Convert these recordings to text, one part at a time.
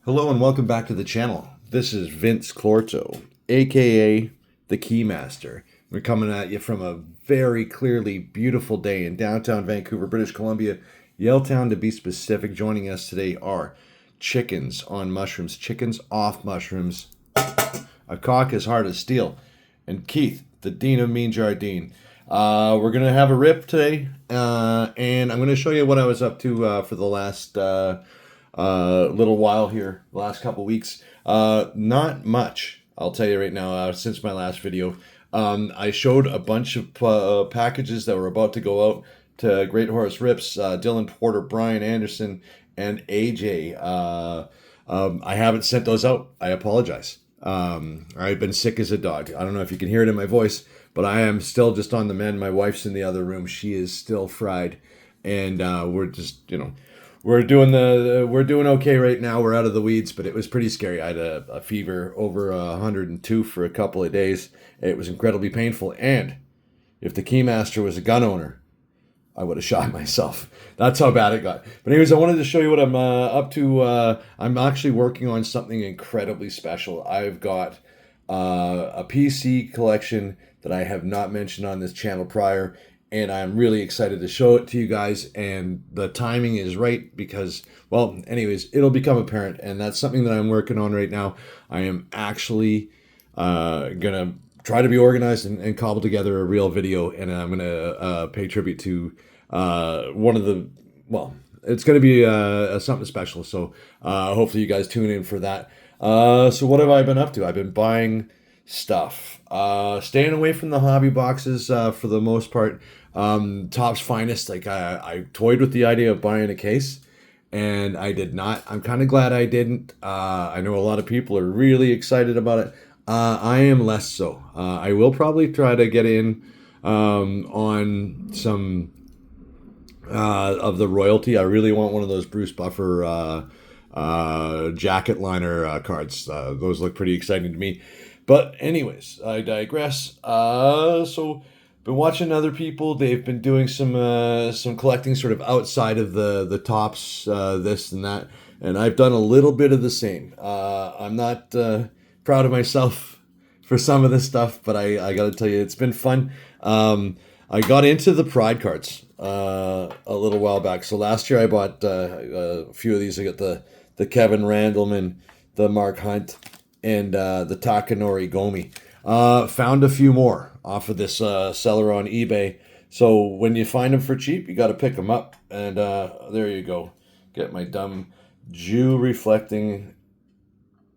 Hello and welcome back to the channel. This is Vince Clorto, aka the Keymaster. We're coming at you from a very clearly beautiful day in downtown Vancouver, British Columbia, Yaletown to be specific. Joining us today are chickens on mushrooms, chickens off mushrooms, a cock as hard as steel, and Keith, the Dean of Mean Jardine. We're going to have a rip today, and I'm going to show you what I was up to for the last little while here, the last couple weeks. Not much, I'll tell you right now, since my last video. I showed a bunch of packages that were about to go out to Great Horse Rips, Dylan Porter, Brian Anderson, and AJ. I haven't sent those out. I apologize. I've been sick as a dog. I don't know if you can hear it in my voice, but I am still just on the mend. My wife's in the other room. She is still fried, and we're just, we're doing okay right now. We're out of the weeds, but it was pretty scary. I had a fever over 102 for a couple of days. It was incredibly painful, and if the Keymaster was a gun owner, I would have shot myself. That's how bad it got. But anyways, I wanted to show you what I'm up to. I'm actually working on something incredibly special. I've got a PC collection that I have not mentioned on this channel prior, and I'm really excited to show it to you guys. And the timing is right because, well, anyways, it'll become apparent, and that's something that I'm working on right now. I am actually gonna try to be organized and cobble together a real video, and I'm gonna pay tribute to one of the, well, it's gonna be something special. So hopefully you guys tune in for that. So what have I been up to? I've been buying stuff, staying away from the hobby boxes for the most part. Top's Finest, like I toyed with the idea of buying a case, and I did not. I'm kind of glad I didn't. I know a lot of people are really excited about it. I am less so. I will probably try to get in on some of the royalty. I really want one of those Bruce Buffer jacket liner cards. Those look pretty exciting to me. But anyways, I digress. So been watching other people. They've been doing some collecting sort of outside of the tops, this and that, and I've done a little bit of the same. I'm not proud of myself for some of this stuff, but I got to tell you, it's been fun. I got into the Pride cards a little while back. So last year I bought a few of these. I got the Kevin Randleman, the Mark Hunt, and the Takanori Gomi. Found a few more off of this seller on eBay. So when you find them for cheap, you got to pick them up. And there you go. Get my dumb Jew reflecting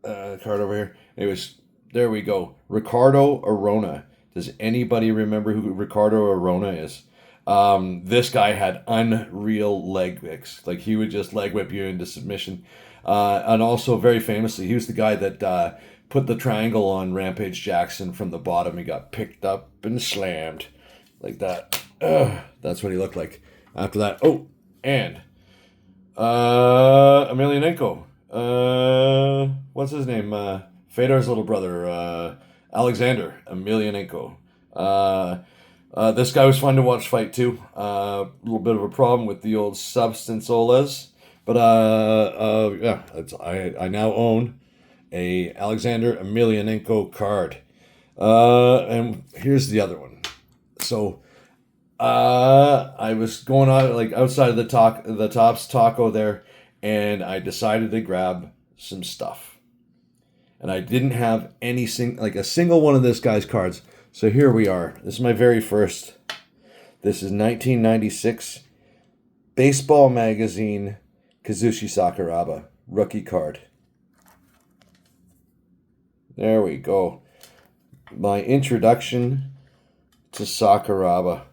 card over here. Anyways, there we go. Ricardo Arona. Does anybody remember who Ricardo Arona is? This guy had unreal leg whips. Like, he would just leg whip you into submission. And also, very famously, he was the guy that put the triangle on Rampage Jackson from the bottom. He got picked up and slammed like that. That's what he looked like after that. Oh, and Emelianenko. What's his name? Fedor's little brother, Alexander Emelianenko. This guy was fun to watch fight too. A little bit of a problem with the old substance Olas, but yeah, I now own a Alexander Emelianenko card. And here's the other one. So I was going on like outside of the Tops Taco there, and I decided to grab some stuff. And I didn't have a single one of this guy's cards. So here we are. This is my very first. This is 1996 Baseball Magazine Kazushi Sakuraba rookie card. There we go. My introduction to Sakuraba.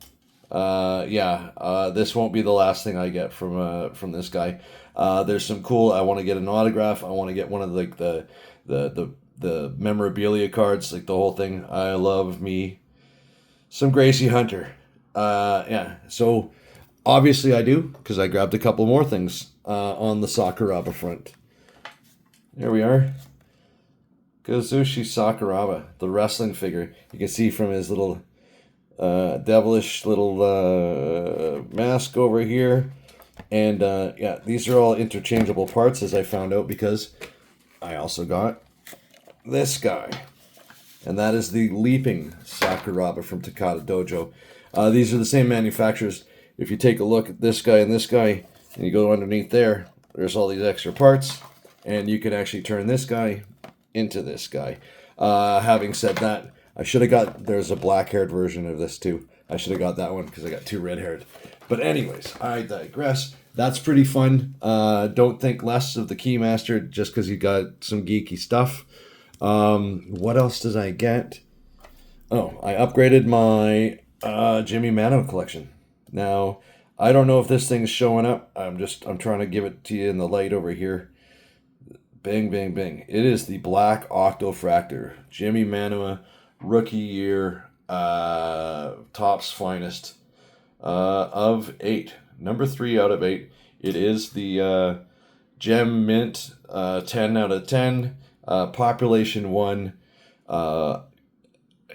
This won't be the last thing I get from this guy. There's some cool. I want to get an autograph. I want to get one of like the memorabilia cards, like the whole thing. I love me some Gracie Hunter. So obviously I do, because I grabbed a couple more things on the Sakuraba front. There we are. Kazushi Sakuraba, the wrestling figure. You can see from his little devilish little mask over here. And these are all interchangeable parts, as I found out, because I also got this guy. And that is the Leaping Sakuraba from Takata Dojo. These are the same manufacturers. If you take a look at this guy, and you go underneath there, there's all these extra parts. And you can actually turn this guy into this guy. Having said that, I should have got, there's a black-haired version of this too. I should have got that one because I got two red-haired. But anyways, I digress. That's pretty fun. Don't think less of the Keymaster just because you got some geeky stuff. What else did I get? Oh, I upgraded my Jimmy Mano collection. Now, I don't know if this thing's showing up. I'm trying to give it to you in the light over here. Bing, bing, bing. It is the Black Octofractor. Jimmy Manoa, rookie year, Topps finest of 8. Number 3 out of 8. It is the Gem Mint, 10 out of 10. Population 1.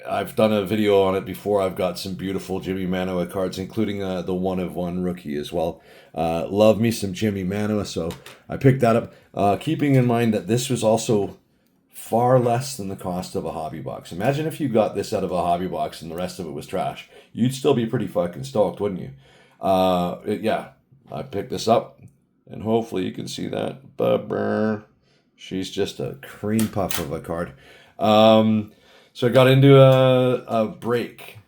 I've done a video on it before. I've got some beautiful Jimmy Manoa cards, including the 1/1 rookie as well. Love me some Jimmy Manoa, so I picked that up. Keeping in mind that this was also far less than the cost of a hobby box. Imagine if you got this out of a hobby box and the rest of it was trash. You'd still be pretty fucking stoked, wouldn't you? Yeah, I picked this up, and hopefully you can see that. She's just a cream puff of a card. So I got into a break.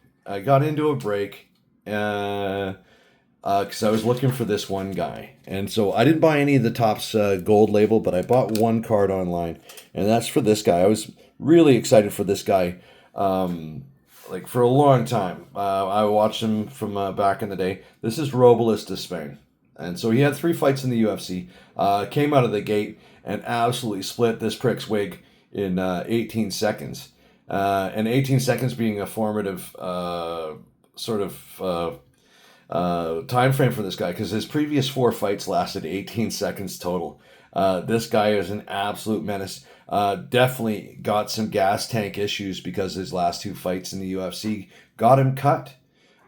Because I was looking for this one guy. And so I didn't buy any of the Topps gold label, but I bought one card online. And that's for this guy. I was really excited for this guy. Like for a long time. I watched him from back in the day. This is Robles de Spain. And so he had 3 fights in the UFC. Came out of the gate and absolutely split this prick's wig in 18 seconds. And 18 seconds being a formative time frame for this guy, because his previous 4 fights lasted 18 seconds total. This guy is an absolute menace. Definitely got some gas tank issues because his last 2 fights in the UFC got him cut.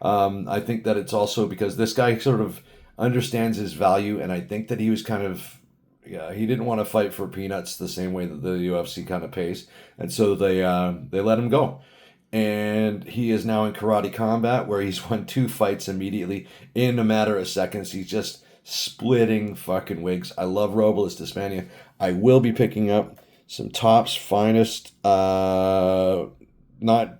I think that it's also because this guy sort of understands his value, and I think that he was kind of, he didn't want to fight for peanuts the same way that the UFC kind of pays, and so they let him go. And he is now in Karate Combat, where he's won 2 fights immediately in a matter of seconds. He's just splitting fucking wigs. I love Robles de Spania. I will be picking up some Topps finest, not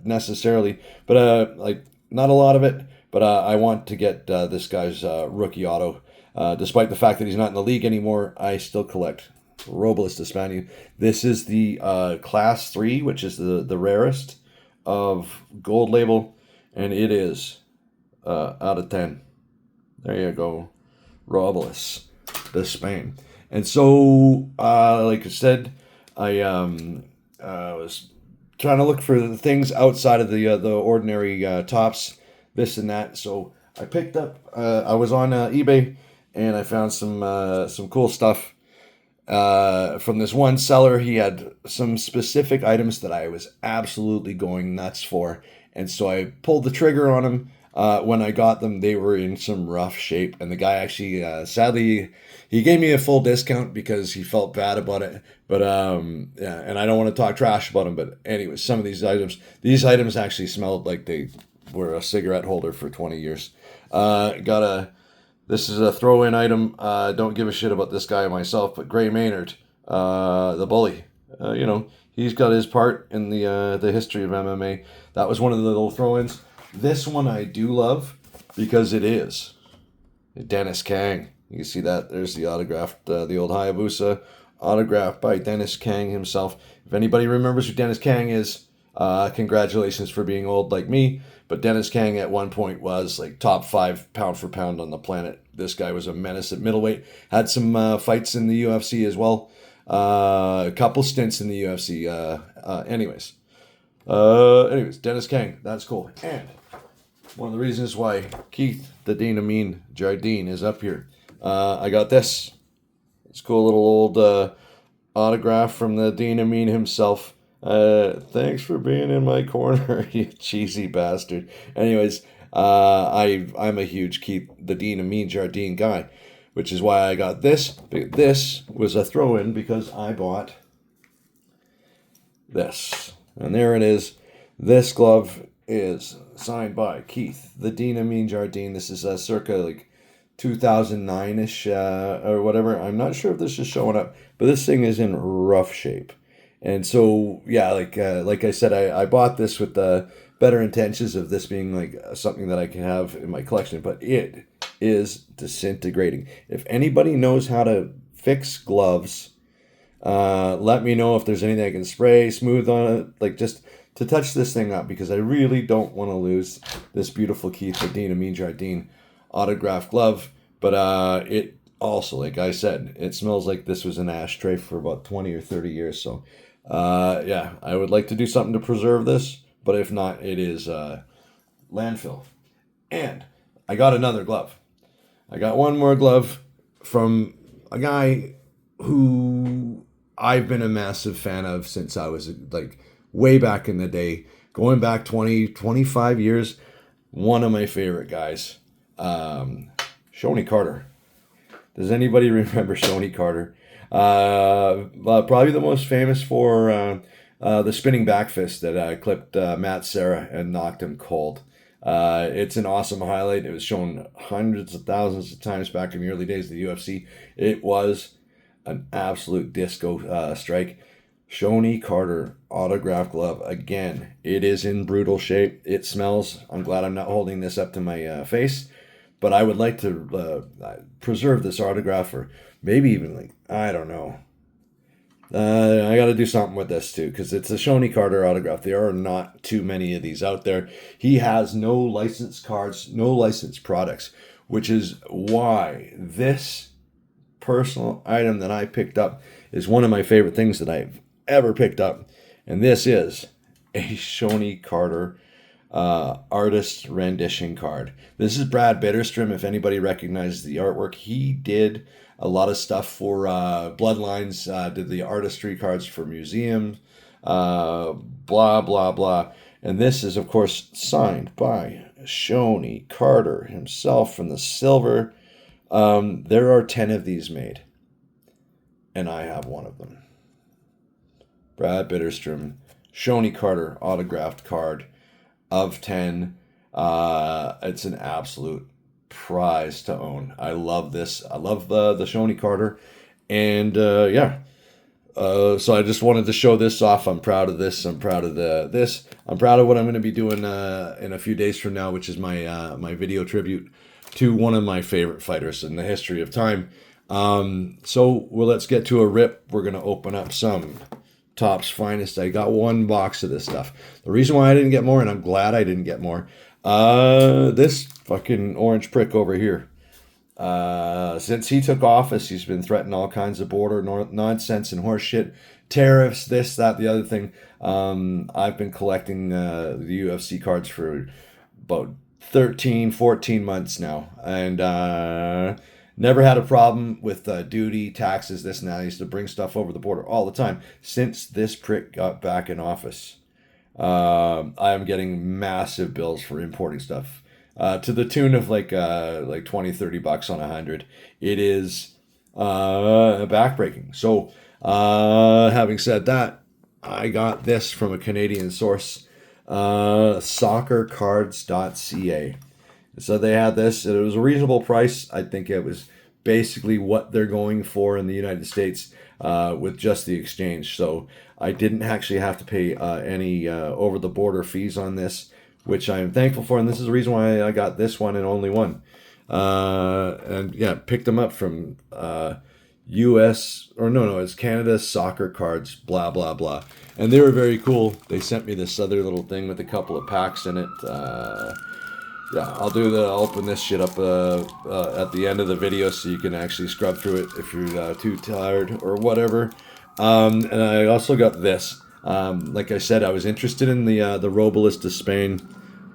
necessarily, but like not a lot of it. But I want to get this guy's rookie auto. Despite the fact that he's not in the league anymore, I still collect Robles de Spania. This is the Class 3, which is the rarest of gold label, and it is out of 10. There you go, Robles de Spain. And so, like I said, I was trying to look for the things outside of the ordinary Topps, this and that. So I picked up. I was on eBay, and I found some cool stuff. From this one seller. He had some specific items that I was absolutely going nuts for, and so I pulled the trigger on them. When I got them, they were in some rough shape, and the guy actually, sadly, he gave me a full discount because he felt bad about it. But yeah, and I don't want to talk trash about them, but anyway, some of these items actually smelled like they were a cigarette holder for 20 years. This is a throw-in item. Don't give a shit about this guy myself, but Gray Maynard, the bully, he's got his part in the history of MMA. That was one of the little throw-ins. This one I do love because it is Dennis Kang. You can see that. There's the autographed, the old Hayabusa, autographed by Dennis Kang himself. If anybody remembers who Dennis Kang is, congratulations for being old like me. But Dennis Kang at one point was like top 5 pound for pound on the planet. This guy was a menace at middleweight. Had some fights in the UFC as well. A couple stints in the UFC. Anyways, Dennis Kang. That's cool. And one of the reasons why Keith, the Dean Amin Jardine, is up here. I got this. It's a cool little old autograph from the Dean Amin himself. Thanks for being in my corner, you cheesy bastard. Anyways, I'm a huge Keith the Dean Amin Jardine guy, which is why I got this. This was a throw-in because I bought this. And there it is. This glove is signed by Keith, the Dean Amin Jardine. This is circa like 2009-ish or whatever. I'm not sure if this is showing up, but this thing is in rough shape. And so, yeah, like I said, I bought this with the better intentions of this being like something that I can have in my collection, but it is disintegrating. If anybody knows how to fix gloves, let me know if there's anything I can spray smooth on it, like just to touch this thing up, because I really don't want to lose this beautiful Keith the Dean Amin Jardine autographed glove. But it also, like I said, it smells like this was an ashtray for about 20 or 30 years. So yeah, I would like to do something to preserve this, but if not, it is landfill. And I got another glove. I got one more glove from a guy who I've been a massive fan of since I was like way back in the day, going back 20, 25 years. One of my favorite guys, Shoney Carter. Does anybody remember Shoney Carter? Probably the most famous for the spinning back fist that clipped Matt Serra and knocked him cold. It's an awesome highlight. It was shown hundreds of thousands of times back in the early days of the UFC. It was an absolute disco strike. Shoney Carter autograph glove again. It is in brutal shape. It smells. I'm glad I'm not holding this up to my face, but I would like to preserve this autograph, or maybe even like, I don't know. I got to do something with this too, because it's a Shoney Carter autograph. There are not too many of these out there. He has no licensed cards, no licensed products, which is why this personal item that I picked up is one of my favorite things that I've ever picked up. And this is a Shoney Carter artist rendition card. This is Brad Bitterstrom. If anybody recognizes the artwork, he did a lot of stuff for Bloodlines, did the artistry cards for museums, blah, blah, blah. And this is, of course, signed by Shoney Carter himself from the silver. There are 10 of these made, and I have one of them. Brad Bitterstrom, Shoney Carter autographed card of 10. It's an absolute prize to own. I love this. I love the Shoney Carter. And yeah. So I just wanted to show this off. I'm proud of this. I'm proud of this. I'm proud of what I'm going to be doing in a few days from now, which is my my video tribute to one of my favorite fighters in the history of time. So well, let's get to a rip. We're going to open up some Topps Finest. I got one box of this stuff. The reason why I didn't get more, and I'm glad I didn't get more, this fucking orange prick over here. Since he took office, he's been threatening all kinds of border nonsense and horse shit, tariffs, this, that, the other thing. I've been collecting the UFC cards for about 13, 14 months now, and never had a problem with duty, taxes, this and that. I used to bring stuff over the border all the time. Since this prick got back in office, I am getting massive bills for importing stuff to the tune of like 20, 30 bucks on 100. It is backbreaking. So having said that, I got this from a Canadian source, soccercards.ca. So they had this. It was a reasonable price. I think it was basically what they're going for in the United States with just the exchange. So I didn't actually have to pay any over-the-border fees on this, which I am thankful for. And this is the reason why I got this one and only one. And yeah, picked them up from U.S. or no, it's Canada Soccer Cards, blah, blah, blah. And they were very cool. They sent me this other little thing with a couple of packs in it. Yeah, I'll open this shit up at the end of the video so you can actually scrub through it if you're too tired or whatever. And I also got this. Like I said, I was interested in the Robles de Spain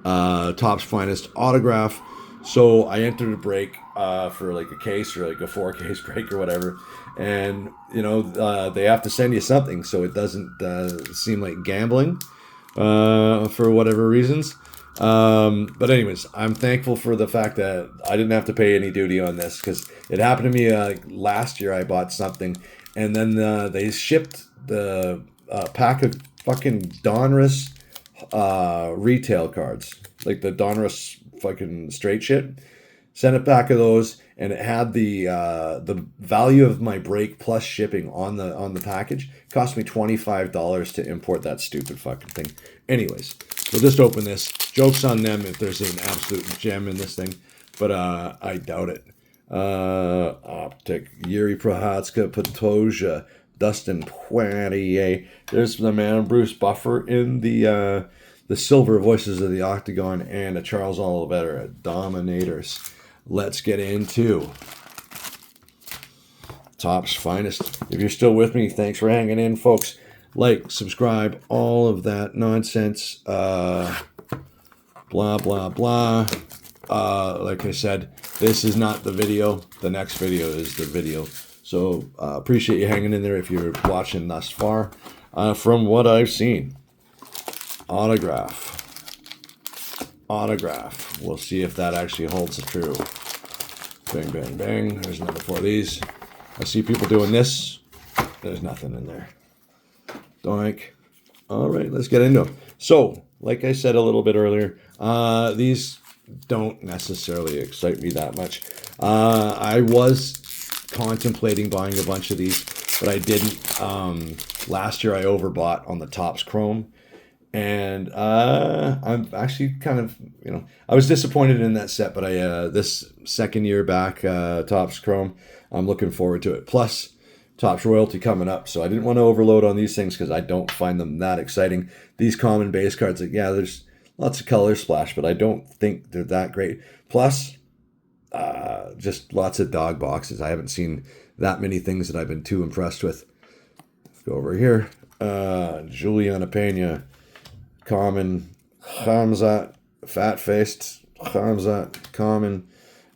Topps Finest autograph. So I entered a break for like a case or like a 4-case break or whatever. And, you know, they have to send you something so it doesn't seem like gambling for whatever reasons. But anyways, I'm thankful for the fact that I didn't have to pay any duty on this, because it happened to me last year. I bought something and then they shipped the pack of fucking Donruss retail cards, like the Donruss fucking straight shit. Sent a pack of those, and it had the value of my break plus shipping on the package. It cost me $25 to import that stupid fucking thing. Anyways, we'll just open this. Joke's on them if there's an absolute gem in this thing, but I doubt it. Optic, Yuri Prohatska, Patoja, Dustin Poirier. There's the man Bruce Buffer in the Silver Voices of the Octagon, and a Charles Oliveira, Dominators. Let's get into Topps Finest. If you're still with me, thanks for hanging in, folks. Like, subscribe, all of that nonsense. Blah, blah, blah. Like I said, this is not the video. The next video is the video. So appreciate you hanging in there if you're watching thus far. From what I've seen, autograph. We'll see if that actually holds true. Bang, bang, bang. There's another 4 of these. I see people doing this. There's nothing in there. Doink. All right, let's get into them. So, like I said a little bit earlier, these don't necessarily excite me that much. I was contemplating buying a bunch of these, but I didn't. Last year I overbought on the Topps Chrome. And I'm actually kind of, I was disappointed in that set, but this second year back, Topps Chrome, I'm looking forward to it. Plus, Topps Royalty coming up, so I didn't want to overload on these things because I don't find them that exciting. These common base cards, like, yeah, there's lots of color splash, but I don't think they're that great. Plus, just lots of dog boxes. I haven't seen that many things that I've been too impressed with. Let's go over here. Juliana Pena. Common, Khamzat, fat-faced, Khamzat, common,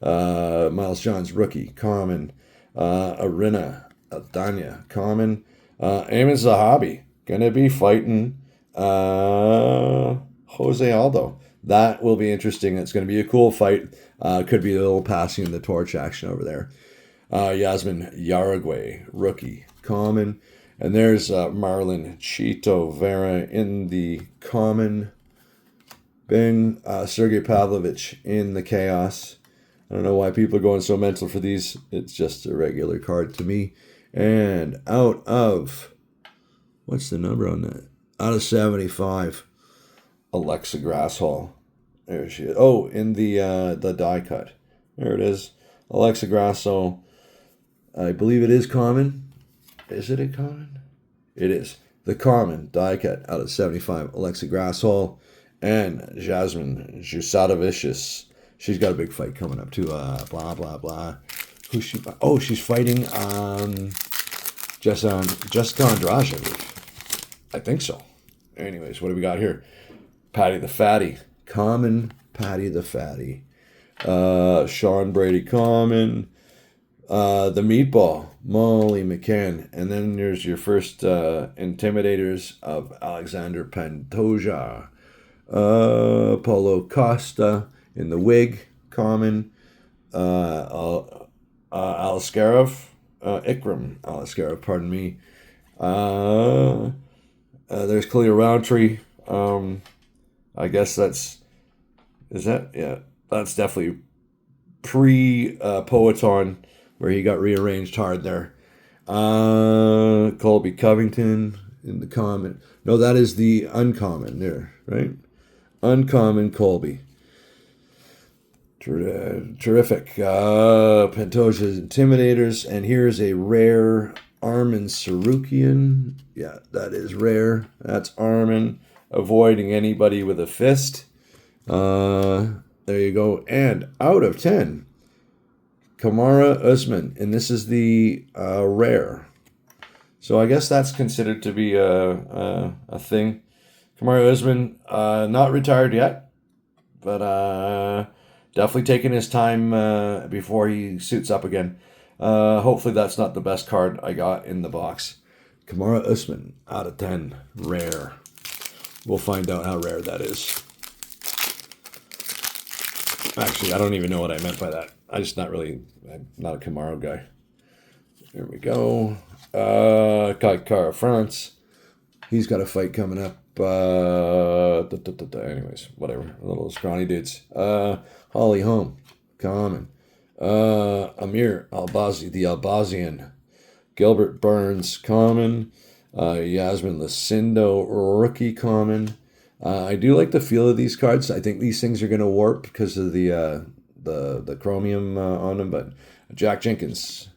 Miles Johns, rookie, common, Arena, Aldana, common, Eamon Zahabi, gonna be fighting Jose Aldo. That will be interesting. It's gonna be a cool fight. Could be a little passing the torch action over there. Yasmin Yaragway, rookie, common. And there's Marlon Chito Vera in the common. Bing, Sergey Pavlovich in the chaos. I don't know why people are going so mental for these. It's just a regular card to me. And out of, what's the number on that? Out of 75, Alexa Grasshall. There she is. Oh, in the die cut. There it is. Alexa Grasshall. I believe it is common. Is it a common? It is. The common die cut out of 75. Alexa Grasshall and Jasmine Jusadovicius. She's got a big fight coming up too. Blah, blah, blah. Who's she? Oh, she's fighting Jessica Andrade. I think so. Anyways, what do we got here? Patty the Fatty. Common Patty the Fatty. Sean Brady common. The Meatball, Molly McCann. And then there's your first Intimidators of Alexander Pantoja. Paulo Costa in the wig, common. Aliskarov, Ikram Aliskarov, pardon me. There's Khalil Roundtree. I guess that's definitely pre-Poeton, where he got rearranged hard there. Colby Covington in the common. No, that is the uncommon there, right? Uncommon Colby. Terrific. Pantoja's Intimidators. And here's a rare Armin Sarukian. Yeah, that is rare. That's Armin. Avoiding anybody with a fist. There you go. And out of 10, Kamara Usman. And this is the rare. So I guess that's considered to be a thing. Kamara Usman, not retired yet, but definitely taking his time before he suits up again. Hopefully that's not the best card I got in the box. Kamara Usman, out of 10, rare. We'll find out how rare that is. Actually, I don't even know what I meant by that. I'm not a Kamara guy. There we go. Kaikara France. He's got a fight coming up. Anyways, whatever. Little scrawny dudes. Holly Holm, common. Amir Albazi, the Albazian. Gilbert Burns, common. Yasmin Lucindo, rookie, common. I do like the feel of these cards. I think these things are going to warp because of the chromium on them. But Jack Jenkins,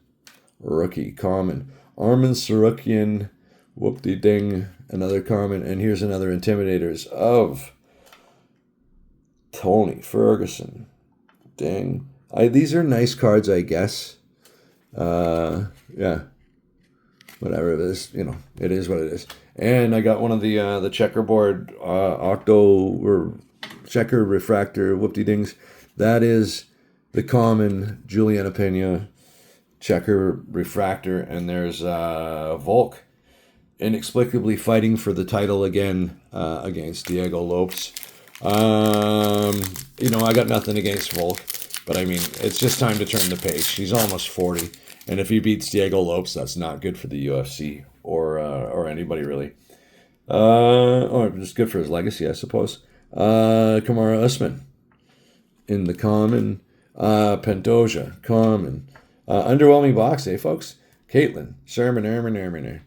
rookie, common. Armin Sarukian, whoop-de-ding, another common. And here's another Intimidators of Tony Ferguson. Ding. These are nice cards, I guess. Yeah. Whatever it is, it is what it is. And I got one of the checkerboard octo or checker refractor whoop-de-dings. That is the common Juliana Pena checker refractor, and there's Volk inexplicably fighting for the title again against Diego Lopes. I got nothing against Volk, but I mean, it's just time to turn the page. He's almost 40, and if he beats Diego Lopes, that's not good for the UFC or anybody really. Or just good for his legacy, I suppose. Kamara Usman in the common. Pantoja, common. Underwhelming box, folks? Caitlin, Sermon,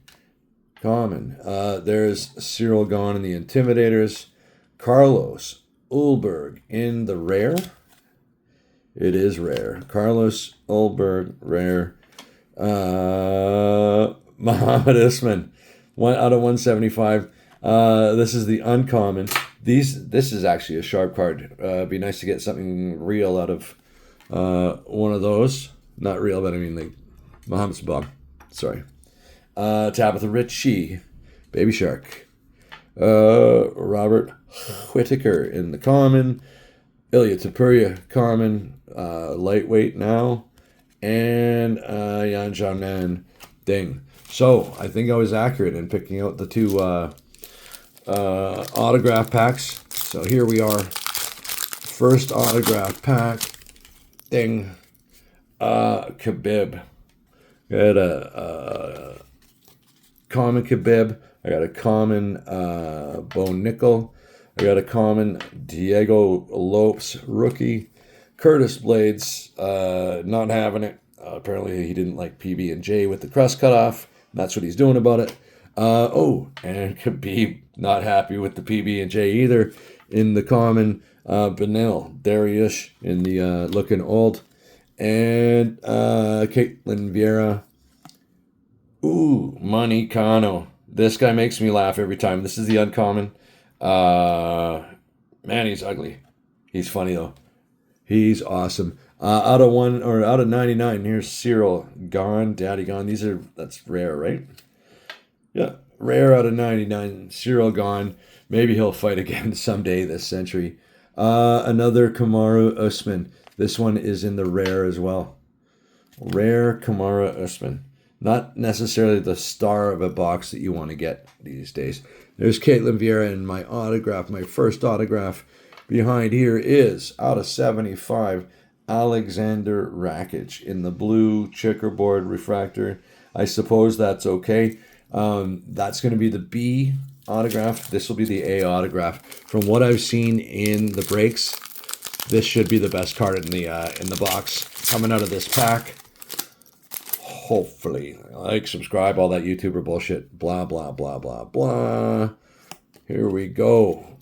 common. There's Cyril Gahn in the Intimidators. Carlos Ulberg in the rare. It is rare. Carlos Ulberg, rare. Muhammad Usman, 1 out of 175. This is the uncommon. This is actually a sharp card. Be nice to get something real out of one of those. Not real, but I mean like Muhammad Sabah. Sorry. Tabitha Ritchie, Baby Shark. Robert Whitaker in the common. Ilya Tapuria, common. Lightweight now. And Yan Xiaonan, ding. So I think I was accurate in picking out the two autograph packs. So here we are. First autograph pack. Ding. Khabib. Got a common Khabib. I got a common Bo Nickel. I got a common Diego Lopes, rookie. Curtis Blades, not having it. Apparently he didn't like PB&J with the crust cut off. That's what he's doing about it. And Khabib not happy with the PB&J either. In the common, Benil Dariush in the looking old. And Caitlin Vieira. Ooh, Money Kano. This guy makes me laugh every time. This is the uncommon. Man, he's ugly. He's funny though. He's awesome. Out of 99, here's Cyril Gahn, Daddy Gahn. That's rare, right? Yeah, rare out of 99. Cyril Gahn. Maybe he'll fight again someday this century. Another Kamaru Usman. This one is in the rare as well. Rare Kamaru Usman. Not necessarily the star of a box that you want to get these days. There's Caitlin Vieira and my autograph, my first autograph. Behind here is, out of 75, Alexander Rakic in the blue checkerboard refractor. I suppose that's okay. That's going to be the B autograph. This will be the A autograph. From what I've seen in the breaks, this should be the best card in the box coming out of this pack. Hopefully. Like, subscribe, all that YouTuber bullshit. Blah, blah, blah, blah, blah. Here we go.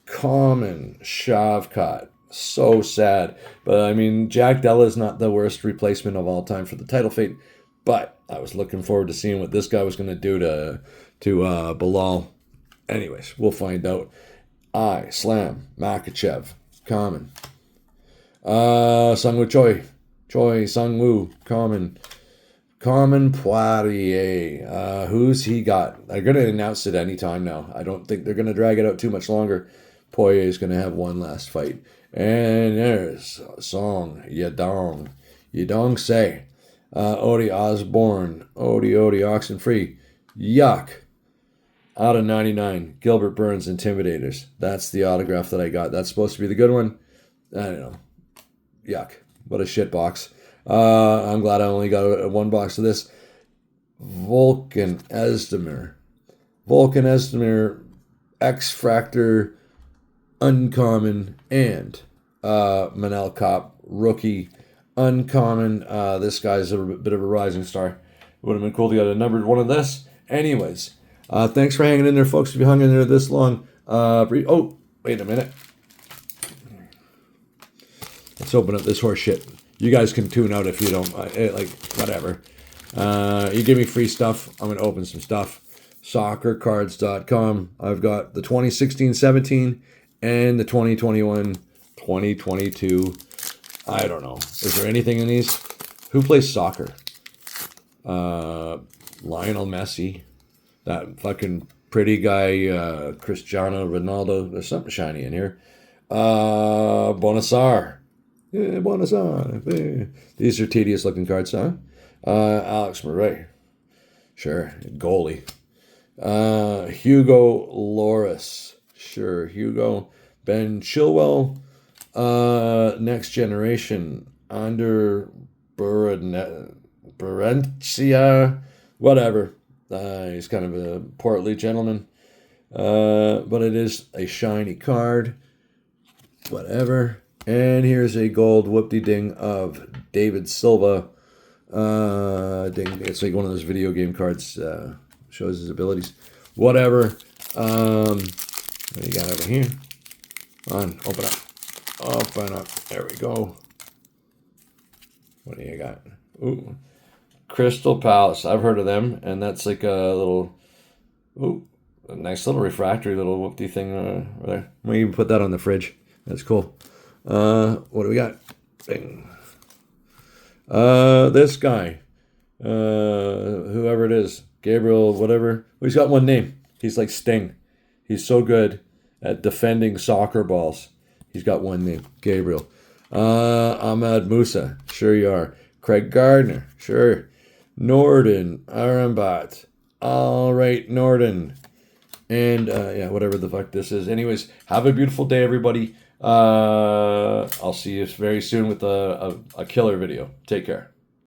Common Shavkat. So sad. But, I mean, Jack Della is not the worst replacement of all time for the title fate. But I was looking forward to seeing what this guy was going to do to Bilal. Anyways, we'll find out. Slam Makachev. Common. Sungwoo Choi. Sungwoo. Common. Common Poirier. Who's he got? They're going to announce it any time now. I don't think they're going to drag it out too much longer. Poirier is going to have one last fight. And there's Song Yadong. Yadong Say. Odie Osborne. Odie Oxenfree. Yuck. Out of 99. Gilbert Burns Intimidators. That's the autograph that I got. That's supposed to be the good one. I don't know. Yuck. What a shit box. I'm glad I only got one box of this. Volkan Özdemir. Vulcan Esmer, X-Fractor, uncommon, and Manel Cop, rookie, uncommon. This guy's a bit of a rising star. It would have been cool to get a numbered one of this. Anyways, thanks for hanging in there, folks. If you hung in there this long. Oh, wait a minute. Let's open up this horse shit. You guys can tune out if you don't. Like, whatever. You give me free stuff, I'm going to open some stuff. Soccercards.com. I've got the 2016-17 and the 2021-2022. I don't know. Is there anything in these? Who plays soccer? Lionel Messi. That fucking pretty guy, Cristiano Ronaldo. There's something shiny in here. Bonasar. Yeah, Bonasar. These are tedious looking cards, huh? Alex Murray. Sure. Goalie. Hugo Loris. Sure. Hugo. Ben Chilwell. Next Generation. Under Berencia. Whatever. He's kind of a portly gentleman. But it is a shiny card. Whatever. And here's a gold whoop-de-ding of David Silva. Ding. It's like one of those video game cards. Shows his abilities. Whatever. What do you got over here? Come on, open up. Open up. There we go. What do you got? Ooh. Crystal Palace. I've heard of them, and that's like a little, a nice little refractory little whoop-de thing over there. We even put that on the fridge. That's cool. What do we got? Bing. This guy, whoever it is, Gabriel, whatever. Well, he's got one name. He's like Sting. He's so good at defending soccer balls. He's got one name, Gabriel. Ahmad Musa, sure you are. Craig Gardner, sure. Norden, Arambat. All right, Norden. And, yeah, whatever the fuck this is. Anyways, have a beautiful day, everybody. I'll see you very soon with a killer video. Take care.